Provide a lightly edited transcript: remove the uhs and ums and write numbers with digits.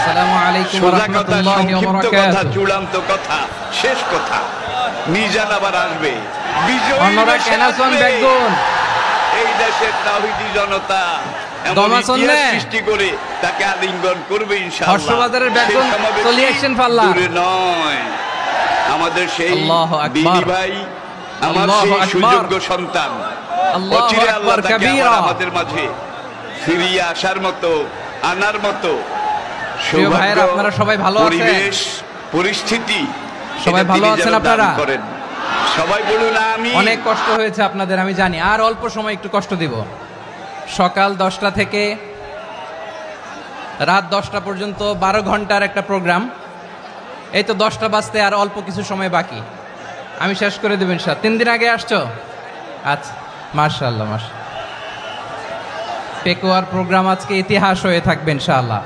আসসালামু আলাইকুম ওয়া সোজা কথা, রাহমাতুল্লাহি ওয়া সংক্ষিপ্ত কথা, বারাকাতুহু। চূড়ান্ত কথা, শেষ কথা, মিজান আবার আসবে, বিজয়ী অন্যরা দেশে কেন আছেন আসবে। বেগুন? এই দেশের তাওহীদি জনতা এমন দমাসন ইতিহাস নে? সৃষ্টি করে তাকে আলিঙ্গন করবে ইনশাআল্লাহ। হর্ষবাজারের বেগুন সেই সমাবেশই চলে আসছেন পাল্লা। দূরে নয়। আমাদের সেই আল্লাহু আকবার। দিনী ভাই, আমার আল্লাহু সেই আকবার। সুযোগ্য সন্তান, আল্লাহু অচিরে আল্লাহ আকবার তাকে কাবীরা। আবার আমাদের মাঝে ফিরিয়ে আসার মতো, আনার মতো প্রিয় সৌভাগ্য, ভাইয়েরা, আপনারা সবাই ভালো আছেন? পরিবেশ, পরিস্থিতি সবাই এটা ভালো তিনি আছেন যেন দান আপনারা? করেন। সবাই বলুন আমিন। অনেক কষ্ট হয়েছে আপনাদের, আমি জানি। আর অল্প সময় একটু কষ্ট দিব। সকাল 10টা থেকে রাত 10টা পর্যন্ত 12 ঘন্টার একটা প্রোগ্রাম। এই তো 10টা বাজতে আর অল্প কিছু সময় বাকি, আমি শেষ করে দেবেন। 3 দিন আগে আসছো? আচ্ছা, মাশাআল্লাহ মাশাআল্লাহ। পেকুয়ার প্রোগ্রাম আজকে ইতিহাস হয়ে থাকবে ইনশাআল্লাহ।